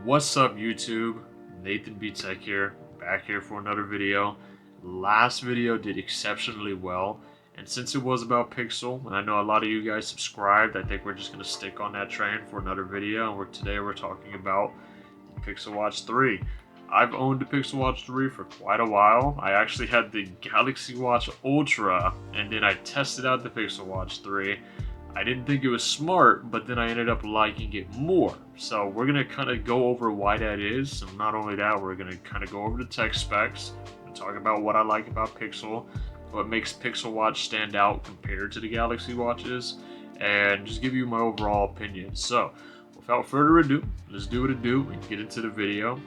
What's up YouTube? Nathan B Tech here, back here for another video. Last video did exceptionally well, and since it was about Pixel, and I know a lot of you guys subscribed, I think we're just going to stick on that train for another video, and today we're talking about the Pixel Watch 3. I've owned the Pixel Watch 3 for quite a while. I actually had the Galaxy Watch Ultra, and then I tested out the Pixel Watch 3. I didn't think it was smart, but then I ended up liking it more. So we're going to kind of go over why that is. And not only that, we're going to kind of go over the tech specs and talk about what I like about Pixel, what makes Pixel Watch stand out compared to the Galaxy Watches, and just give you my overall opinion. So without further ado, let's do what it do and get into the video.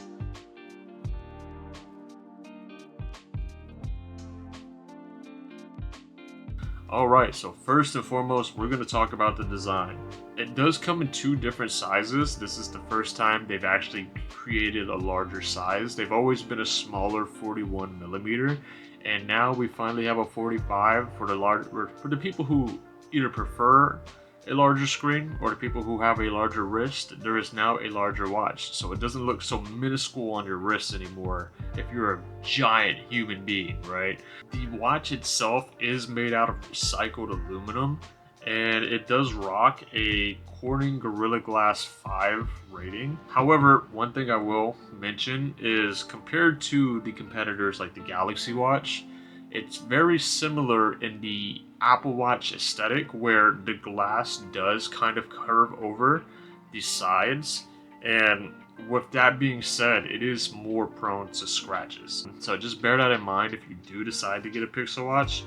Alright, so first and foremost, we're going to talk about the design. It does come in two different sizes. This is the first time they've actually created a larger size. They've always been a smaller 41mm, and now we finally have a 45 for the people who either prefer a larger screen or the people who have a larger wrist. There is now a larger watch, so it doesn't look so minuscule on your wrist anymore if you're a giant human being, right? The watch itself is made out of recycled aluminum, and it does rock a Corning Gorilla Glass 5 rating. However, one thing I will mention is compared to the competitors like the Galaxy Watch, it's very similar in the Apple Watch aesthetic, where the glass does kind of curve over the sides, and with that being said, it is more prone to scratches. So just bear that in mind if you do decide to get a Pixel Watch.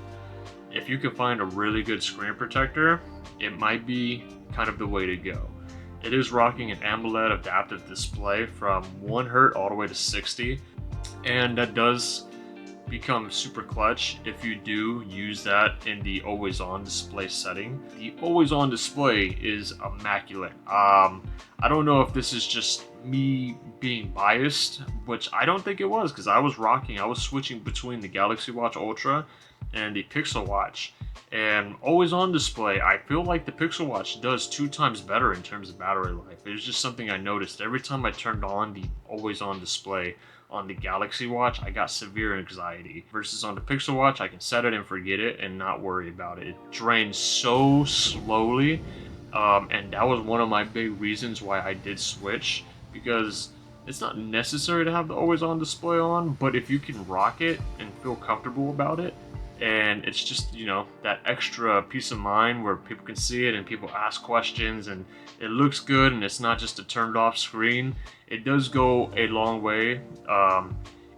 If you can find a really good screen protector, it might be kind of the way to go. It is rocking an AMOLED adaptive display from 1 Hz all the way to 60, and that does become super clutch if you do use that in the always on display setting. The always on display is immaculate. I don't know if this is just me being biased, which I don't think it was, because I was switching between the Galaxy Watch Ultra and the Pixel Watch, and always on display, I feel like the Pixel Watch does 2 times better in terms of battery life. It was just something I noticed every time I turned on the always on display on the Galaxy Watch. I got severe anxiety, versus on the Pixel Watch I can set it and forget it and not worry about it. It drains so slowly, and that was one of my big reasons why I did switch, because it's not necessary to have the always on display on, but if you can rock it and feel comfortable about it, and it's just, you know, that extra peace of mind where people can see it and people ask questions and it looks good and it's not just a turned off screen, it does go a long way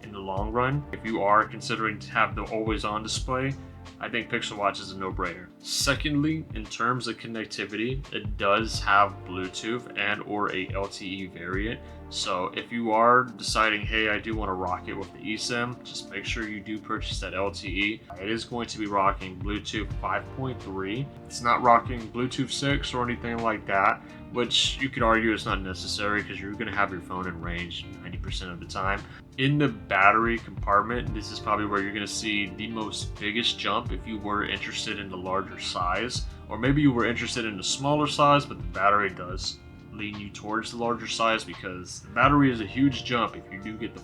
in the long run. If you are considering to have the always on display, I think Pixel Watch is a no-brainer. Secondly, in terms of connectivity, it does have Bluetooth and or a LTE variant. So if you are deciding, hey, I do want to rock it with the eSIM, just make sure you do purchase that LTE. It is going to be rocking Bluetooth 5.3. It's not rocking Bluetooth 6 or anything like that, which you could argue is not necessary because you're going to have your phone in range 90% of the time. In the battery compartment, this is probably where you're going to see the biggest jump if you were interested in the larger size, or maybe you were interested in the smaller size, but the battery does lean you towards the larger size, because the battery is a huge jump if you do get the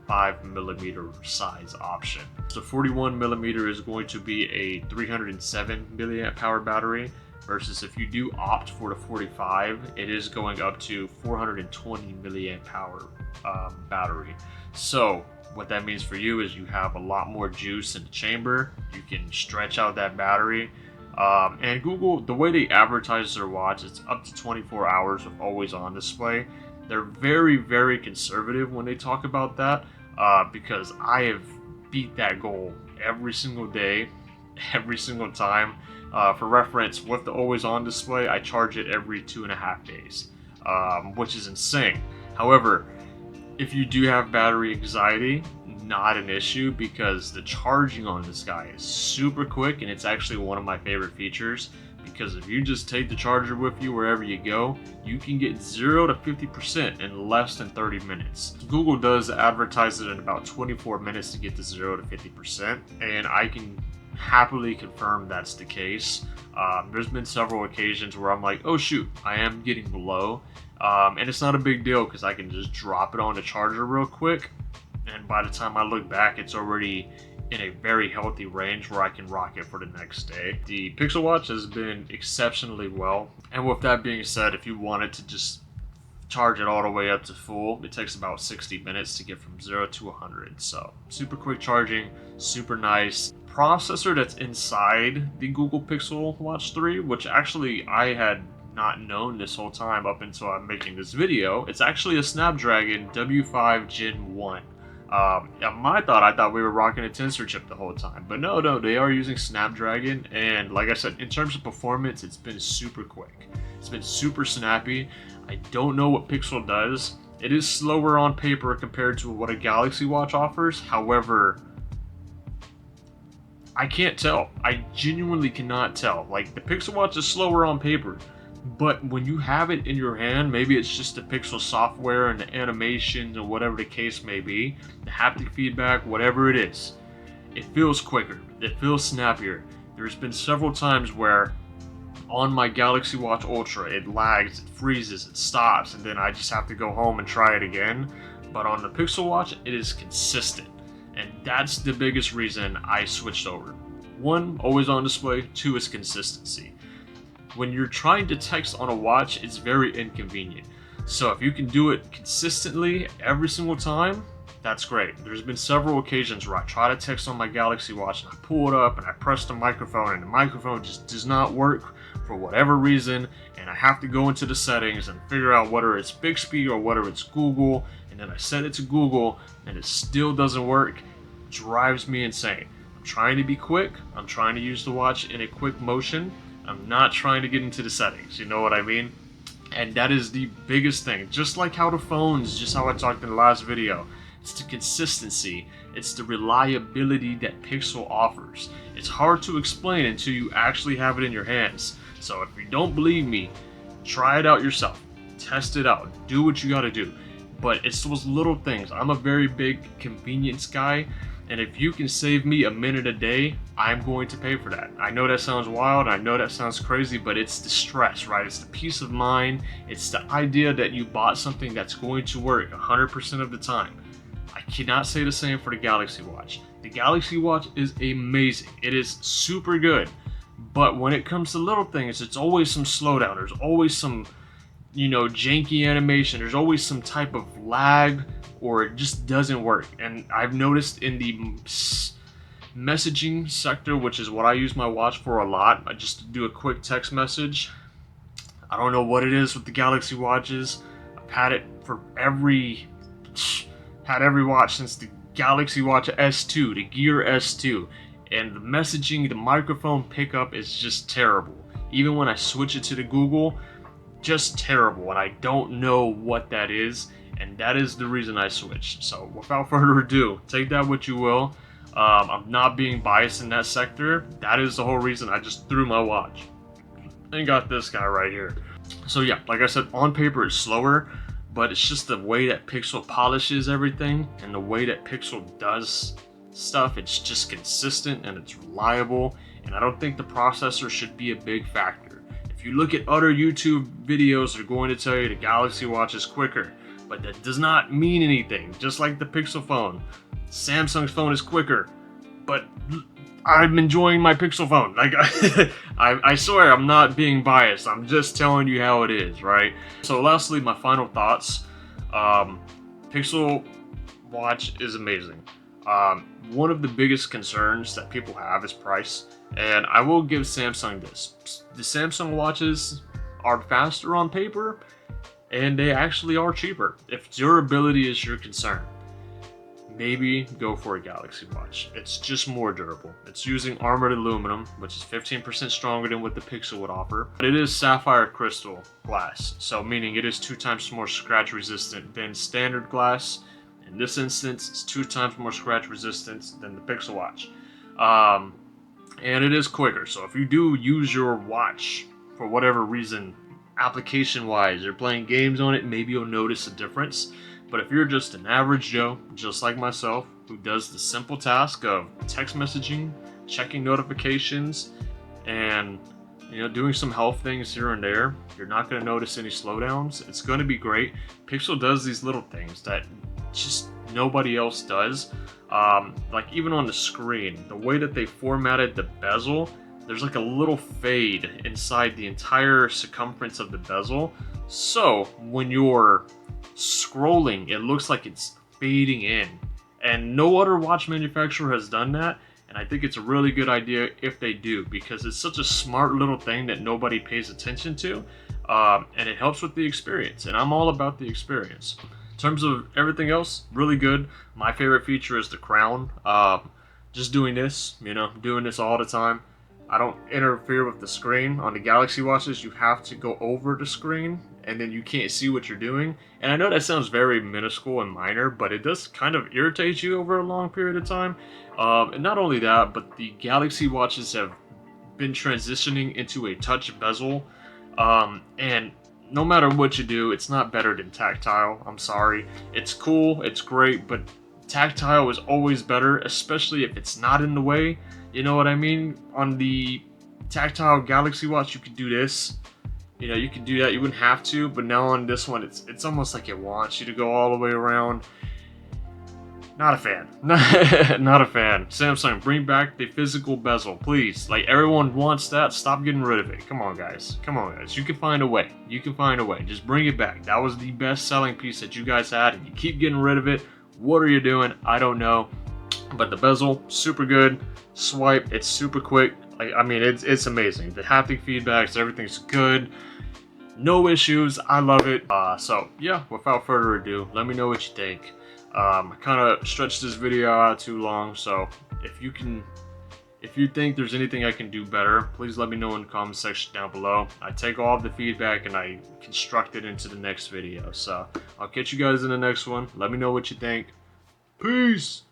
45mm size option. So 41mm is going to be a 307 milliamp hour battery, versus if you do opt for the 45, it is going up to 420 milliamp hour battery. So what that means for you is you have a lot more juice in the chamber. You can stretch out that battery. And Google, the way they advertise their watch, it's up to 24 hours of always on display. They're very, very conservative when they talk about that, because I have beat that goal every single day, every single time. For reference, with the always on display, I charge it every 2.5 days, which is insane. However, if you do have battery anxiety, not an issue, because the charging on this guy is super quick, and it's actually one of my favorite features, because if you just take the charger with you wherever you go, you can get 0 to 50% in less than 30 minutes. Google does advertise it in about 24 minutes to get to 0 to 50%, and I can happily confirm that's the case. There's been several occasions where I'm like, oh shoot, I am getting below And it's not a big deal because I can just drop it on the charger real quick, and by the time I look back, it's already in a very healthy range where I can rock it for the next day. The Pixel Watch has been exceptionally well, and with that being said, if you wanted to just charge it all the way up to full, it takes about 60 minutes to get from 0 to 100. So super quick charging, super nice. Processor that's inside the Google Pixel Watch 3, which actually I had not known this whole time up until I'm making this video. It's actually a Snapdragon W5 Gen 1. I thought we were rocking a Tensor chip the whole time, but no, they are using Snapdragon, and like I said, in terms of performance, it's been super quick. It's been super snappy. I don't know what Pixel does. It is slower on paper compared to what a Galaxy Watch offers. However, I can't tell. I genuinely cannot tell. Like, the Pixel Watch is slower on paper, but when you have it in your hand, maybe it's just the Pixel software and the animations and whatever the case may be, the haptic feedback, whatever it is, it feels quicker. It feels snappier. There's been several times where on my Galaxy Watch Ultra, it lags, it freezes, it stops, and then I just have to go home and try it again. But on the Pixel Watch, it is consistent. And that's the biggest reason I switched over. 1, always on display. 2 is consistency. When you're trying to text on a watch, it's very inconvenient. So if you can do it consistently every single time, that's great. There's been several occasions where I try to text on my Galaxy Watch and I pull it up and I press the microphone and the microphone just does not work for whatever reason, and I have to go into the settings and figure out whether it's Bixby or whether it's Google, and then I set it to Google and it still doesn't work. It drives me insane. I'm trying to be quick. I'm trying to use the watch in a quick motion. I'm not trying to get into the settings, you know what I mean? And that is the biggest thing. Just like how the phones, just how I talked in the last video, it's the consistency, it's the reliability that Pixel offers. It's hard to explain until you actually have it in your hands. So if you don't believe me, try it out yourself. Test it out. Do what you gotta do. But it's those little things. I'm a very big convenience guy, and if you can save me a minute a day, I'm going to pay for that. I know that sounds wild, I know that sounds crazy, but it's the stress, right? It's the peace of mind. It's the idea that you bought something that's going to work 100% of the time. I cannot say the same for the Galaxy Watch. The Galaxy Watch is amazing. It is super good. But when it comes to little things, it's always some slowdown. There's always some, janky animation. There's always some type of lag, or it just doesn't work. And I've noticed in the messaging sector, which is what I use my watch for a lot, I just do a quick text message. I don't know what it is with the Galaxy Watches. I've had it for every watch since the Galaxy Watch S2, the Gear S2. And the messaging, the microphone pickup is just terrible. Even when I switch it to the Google, just terrible. And I don't know what that is. And that is the reason I switched. So without further ado, take that what you will. I'm not being biased in that sector. That is the whole reason I just threw my watch and got this guy right here. So yeah, like I said, on paper it's slower, but it's just the way that Pixel polishes everything and the way that Pixel does stuff. It's just consistent and it's reliable, and I don't think the processor should be a big factor. If you look at other YouTube videos, they're going to tell you the Galaxy Watch is quicker, but that does not mean anything. Just like the Pixel phone, Samsung's phone is quicker, but I'm enjoying my Pixel phone. Like, I swear I'm not being biased. I'm just telling you how it is, right? So lastly, my final thoughts. Pixel Watch is amazing. One of the biggest concerns that people have is price, and I will give Samsung this. The Samsung watches are faster on paper, and they actually are cheaper. If durability is your concern, maybe go for a Galaxy Watch. It's just more durable. It's using armored aluminum, which is 15% stronger than what the Pixel would offer. But it is sapphire crystal glass, so meaning it is 2 times more scratch resistant than standard glass. In this instance, it's 2 times more scratch resistant than the Pixel Watch. And it is quicker. So if you do use your watch for whatever reason, application-wise, you're playing games on it, maybe you'll notice a difference. But if you're just an average Joe, just like myself, who does the simple task of text messaging, checking notifications, and you know, doing some health things here and there. You're not going to notice any slowdowns. It's going to be great. Pixel does these little things that just nobody else does. Like even on the screen, the way that they formatted the bezel, there's like a little fade inside the entire circumference of the bezel. So when you're scrolling, it looks like it's fading in. And no other watch manufacturer has done that. And I think it's a really good idea if they do, because it's such a smart little thing that nobody pays attention to. And it helps with the experience. And I'm all about the experience. In terms of everything else, really good. My favorite feature is the crown. Just doing this, you know, doing this all the time. I don't interfere with the screen. On the Galaxy watches, you have to go over the screen, and then you can't see what you're doing. And I know that sounds very minuscule and minor, but it does kind of irritate you over a long period of time. And not only that, but the Galaxy watches have been transitioning into a touch bezel. And no matter what you do, it's not better than tactile. I'm sorry. It's cool, it's great, but tactile is always better, especially if it's not in the way. You know what I mean? On the tactile Galaxy watch, you could do this. You know, you could do that. You wouldn't have to, but now on this one, it's almost like it wants you to go all the way around. Not a fan. Not a fan. Samsung, bring back the physical bezel, please. Like, everyone wants that. Stop getting rid of it. Come on, guys. Come on, guys. You can find a way. You can find a way. Just bring it back. That was the best selling piece that you guys had, and you keep getting rid of it. What are you doing? I don't know. But the bezel, super good. Swipe, it's super quick. I mean, it's amazing. The haptic feedbacks, everything's good. No issues. I love it. So yeah, without further ado, let me know what you think. I kind of stretched this video out too long, so if you think there's anything I can do better, please let me know in the comment section down below. I take all of the feedback and I construct it into the next video. So I'll catch you guys in the next one. Let me know what you think. Peace!